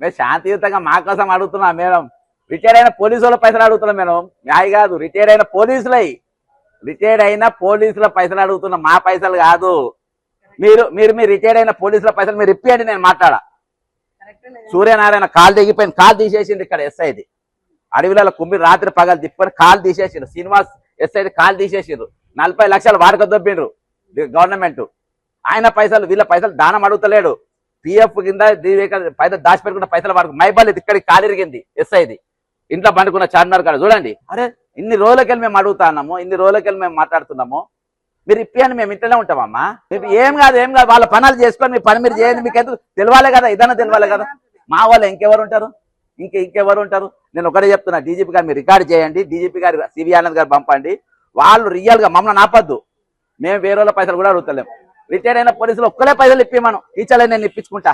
మేము శాంతియుతంగా మా కోసం అడుగుతున్నాం మేడం. రిటైర్డ్ అయిన పోలీసు వాళ్ళ పైసలు అడుగుతున్నాం మేడం. న్యాయ కాదు, రిటైర్డ్ అయిన పోలీసుల పైసలు అడుగుతున్నాం, మా పైసలు కాదు. మీరు మీరు మీ రిటైర్డ్ అయిన పోలీసుల పైసలు మీరు ఇప్పియండి, నేను మాట్లాడా. సూర్యనారాయణ కాలు తెగిపోయింది, కాలు తీసేసింది ఇక్కడ ఎస్ఐది. అడవిలలో కుమ్మి రాత్రి పగలు తిప్పుకొని కాలు తీసేసిండ్రు. శ్రీనివాస్ ఎస్ఐది కాలు తీసేసిండ్రు. 40 లక్షలు వాడక దొబ్బిండ్రు గవర్నమెంట్. ఆయన పైసలు వీళ్ళ పైసలు దానం అడుగుతలేడు. పిఎఫ్ కింద పైసలు దాచిపెట్టుకున్న పైసలు వాడుకు మైబాల్ ఇక్కడికి కాలిరిగింది ఎస్ఐది. ఇంట్లో పండుకున్న చార్మినార్ కాడ చూడండి. అరే ఇన్ని రోజులకెళ్ళి మేము అడుగుతున్నాము, ఇన్ని రోజులకెళ్ళి మేము మాట్లాడుతున్నాము, మీరు ఇప్పియండి, మేము ఇంట్లోనే ఉంటామమ్మా. మీకు ఏం కాదు వాళ్ళ పనులు చేసుకొని మీ పని మీరు చేయండి. మీకు ఎందుకు తెలియాలి కదా, ఇదన్నా తెలియాలి కదా. మా వాళ్ళు ఇంకెవరు ఉంటారు, ఇంకెవరు ఉంటారు? నేను ఒకటే చెప్తున్నా, డీజీపీ గారు మీరు రికార్డు చేయండి, డీజీపీ గారు సివి ఆనంద్ గారు పంపండి. వాళ్ళు రియల్గా మమ్మల్ని ఆపద్దు. మేము వేరే వాళ్ళ పైసలు కూడా అడుగుతలేము. రిటైర్డ్ అయిన పోలీసులు ఒక్కలే పైసలు ఇప్పిమను, టీచర్లే నేను ఇప్పించుకుంటా.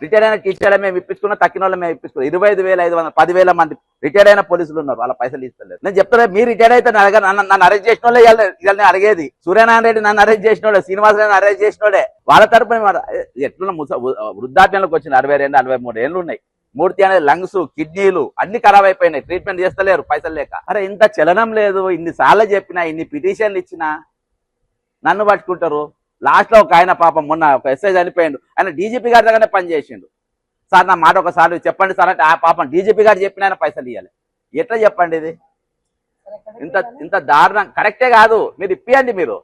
రిటైర్డ్ అయిన టీచర్లే మేము ఇప్పించుకున్నా, తక్కిన వాళ్ళు మేము ఇప్పించుకున్నాం. 25,500 10,000 మంది రిటైర్డ్ అయిన పోలీసులు ఉన్నారు, వాళ్ళ పైసలు ఇస్తలేదు. నేను చెప్తాను, మీరు రిటైర్డ్ అయితే నన్ను అరెస్ట్ చేసిన వాళ్ళే ఇవాళ అడిగేది. సూర్యనారాయణ రెడ్డి నన్ను అరెస్ట్ చేసిన వాళ్ళే, శ్రీనివాస్ రెడ్డి అరెస్ట్ చేసిన వాళ్ళే. వాళ్ళ తరపున ఎట్లున్న వృద్ధాప్యంలోకి వచ్చిన 62, 63 ఏళ్ళు ఉన్నాయి. మూర్తి అనేది లంగ్స్, కిడ్నీలు అన్ని ఖరాబ్ అయిపోయినాయి, ట్రీట్మెంట్ చేస్తలేరు పైసలు లేక. అరే ఇంత చలనం లేదు, ఇన్నిసార్లు చెప్పినా, ఇన్ని పిటిషన్లు ఇచ్చినా నన్ను పట్టుకుంటారు. లాస్ట్ లో ఒక ఆయన పాపం మొన్న ఒక ఎస్ఐ చనిపోయిండు, ఆయన డీజీపీ గారి దగ్గరనే పనిచేసిండు. సార్ నా మాట ఒకసారి చెప్పండి సార్ అంటే, ఆ పాపం డీజీపీ గారు చెప్పిన ఆయన పైసలు ఇవ్వాలి. ఎట్లా చెప్పండి ఇది? ఇంత దారుణం కరెక్టే కాదు. మీరు ఇప్పియండి. మీరు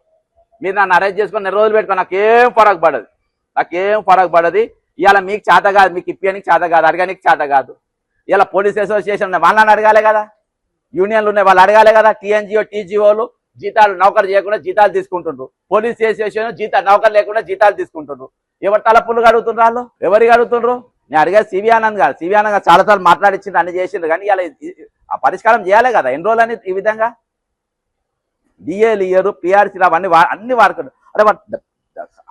నన్ను అరెస్ట్ చేసుకొని 2 రోజులు పెట్టుకో, నాకేం ఫరక్ పడదు. ఇవాళ మీకు చేత కాదు, మీకు ఇప్పియనికి చేత కాదు, అడగడానికి చేత కాదు. ఇలా పోలీస్ అసోసియేషన్ ఉన్నాయి, వాళ్ళని అడగాలి కదా. యూనియన్లు ఉన్నాయి, వాళ్ళు అడగాలి కదా. టీఎన్జిఓ, టీజీఓలు జీతాలు నౌకరు చేయకుండా జీతాలు తీసుకుంటుండ్రు. పోలీస్ అసోసియేషన్ నౌకరు లేకుండా జీతాలు తీసుకుంటుండ్రు. ఎవరు తలపులు అడుగుతుండ్రు? వాళ్ళు ఎవరికి అడుగుతుండ్రు? నేను అడిగేది సివి ఆనంద్ గారు. సివి ఆనంద్ గారు చాలాసార్లు మాట్లాడించిండ్రు, అన్ని చేసిండ్రు. కానీ ఇలా ఆ పరిష్కారం చేయాలి కదా. ఎన్ని రోజులు అని ఈ విధంగా డిఏలు ఇయ్యరు, పిఆర్సీలు అన్ని వాడుకుంటారు. అరే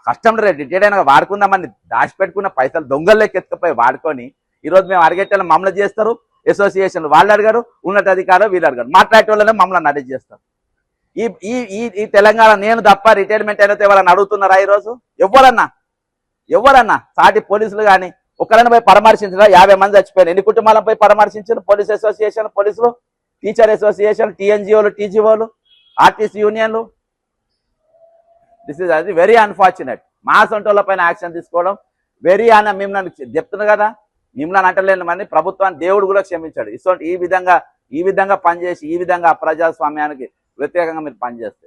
కష్టం రిటైర్డ్ అయినా వాడుకుందామని దాచిపెట్టుకున్న పైసలు దొంగల్లోకి ఎత్తుకుపోయి వాడుకొని ఈరోజు మేము అడిగేటోళ్ళని మమ్మల్ని చేస్తారు. అసోసియేషన్ వాళ్ళు అడిగారు, ఉన్నతాధికారులు వీళ్ళు అడిగారు, మాట్లాడే వాళ్ళనే మమ్మల్ని అరెస్ట్ చేస్తారు. ఈ తెలంగాణ నేను తప్ప రిటైర్మెంట్ అయినతో వాళ్ళని అడుగుతున్నారా ఈరోజు? ఎవరన్నా సాటి పోలీసులు కానీ ఒక్కరైనా పోయి పరామర్శించారా? 50 మంది చచ్చిపోయినారు. ఎన్ని కుటుంబాలను పోయి పరామర్శించారు? పోలీస్ అసోసియేషన్, పోలీసులు, టీచర్ అసోసియేషన్, టీఎన్జిఓలు, టీజీఓలు, ఆర్టీసీ యూనియన్లు. దిస్ ఈజ్ అది వెరీ అన్ఫార్చునేట్. మా సొంటోళ్ళ పైన యాక్షన్ తీసుకోవడం వెరీ మిమ్మల్ని చెప్తున్నా కదా, మిమ్మల్ని అంటలేని మంది ప్రభుత్వాన్ని దేవుడు కూడా క్షమించాడు. ఈ విధంగా పనిచేసి ఈ విధంగా ప్రజాస్వామ్యానికి వ్యతిరేకంగా మీరు పనిచేస్తే